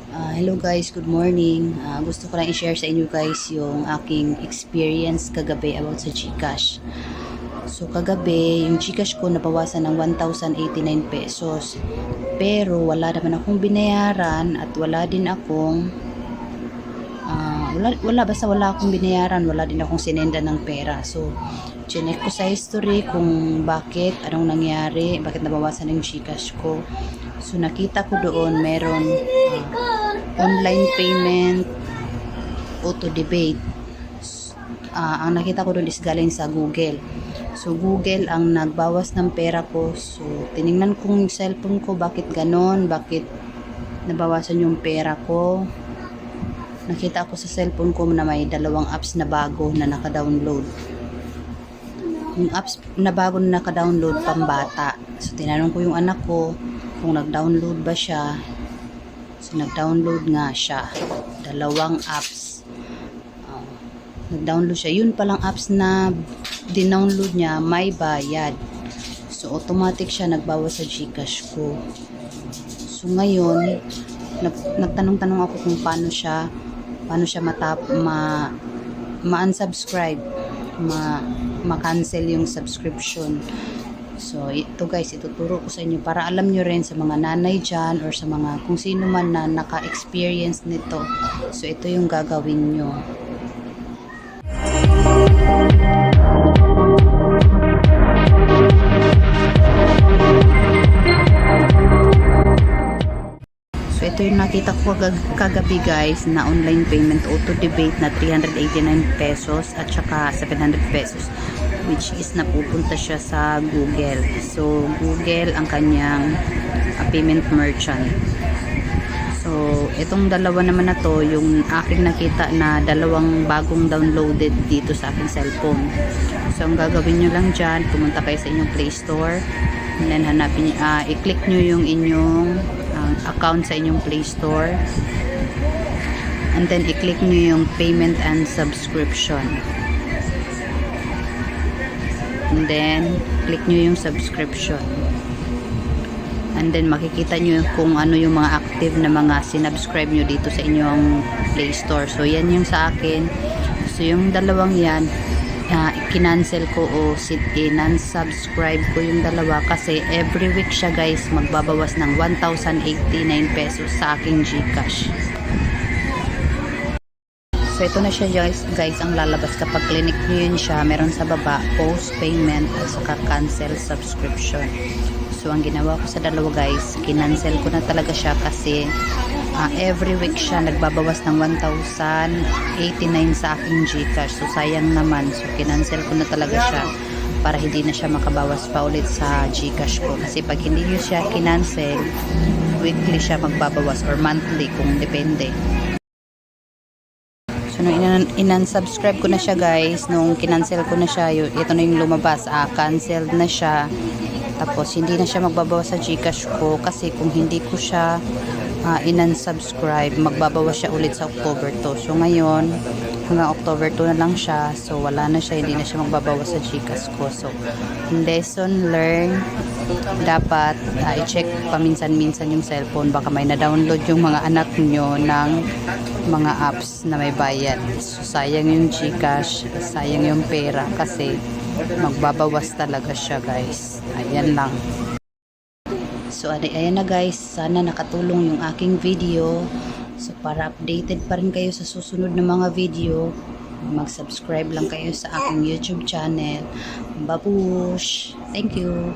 Hello guys, good morning. Gusto ko lang i-share sa inyo guys yung aking experience kagabi about sa GCash. So kagabi, yung GCash ko nabawasan ng 1,089 pesos. Pero wala naman akong binayaran at wala din akong basta wala akong binayaran, wala din akong sinenda ng pera. So chinek ko sa history kung anong nangyari, bakit nabawasan ng GCash ko. So nakita ko doon meron online payment, auto debate. Ang nakita ko doon is galing sa Google. So Google ang nagbawas ng pera ko. So tiningnan ko yung cellphone ko, bakit ganon, bakit nabawasan yung pera ko. Nakita ko sa cellphone ko na may dalawang apps na bago na naka-download. Yung apps na bago na naka-download pambata. So tinanong ko yung anak ko kung nag-download ba siya. So, nag-download nga siya. Dalawang apps. Nag-download siya. Yun palang apps na dinownload niya, may bayad. So, automatic siya nagbawas sa GCash ko. So, ngayon, nagtanong-tanong ako kung paano siya ma-unsubscribe, ma-cancel yung subscription. So, ito guys, ituturo ko sa inyo para alam nyo rin sa mga nanay dyan or sa mga kung sino man na naka-experience nito. So, ito yung gagawin nyo. So, ito yung nakita ko kagabi guys na online payment auto debate na 389 pesos at saka 700 pesos. Which is napupunta siya sa Google. So, Google ang kanyang payment merchant. So, itong dalawa naman na to, yung aking nakita na dalawang bagong downloaded dito sa aking cellphone. So, ang gagawin nyo lang dyan, pumunta kayo sa inyong Play Store. And then, hanapin, i-click nyo yung inyong account sa inyong Play Store. And then, i-click nyo yung payment and subscription. And then, click nyo yung subscription. And then, makikita nyo kung ano yung mga active na mga sinubscribe nyo dito sa inyong Play Store. So, yan yung sa akin. So, yung dalawang yan, kinancel ko o in-unsubscribe ko yung dalawa kasi every week siya guys, magbabawas ng 1,089 pesos sa aking GCash. So, ito na siya guys ang lalabas kapag clinic nyo yun siya. Meron sa baba, post payment at saka cancel subscription. So, ang ginawa ko sa dalawa guys, kinancel ko na talaga siya kasi every week siya nagbabawas ng 1,089 sa aking GCash. So, sayang naman. So, kinancel ko na talaga siya para hindi na siya makabawas pa ulit sa GCash ko. Kasi pag hindi nyo siya kinancel, weekly siya magbabawas or monthly kung depende. So, nung in-unsubscribe ko na siya guys, nung kinancel ko na siya, ito na yung lumabas, canceled na siya. Tapos, hindi na siya magbabawas sa GCash ko kasi kung hindi ko siya in-unsubscribe, magbabawas siya ulit sa October 2. So, ngayon, hanggang October 2 na lang siya. So, wala na siya, hindi na siya magbabawas sa GCash ko. So, lesson learned, dapat i-check paminsan-minsan yung cellphone. Baka may na-download yung mga anak nyo ng mga apps na may bayad. So, sayang yung GCash, sayang yung pera kasi magbabawas talaga siya guys. Ayan lang. So, ayan na guys. Sana nakatulong yung aking video. So, para updated pa rin kayo sa susunod na mga video, mag-subscribe lang kayo sa aking YouTube channel. Babush! Thank you!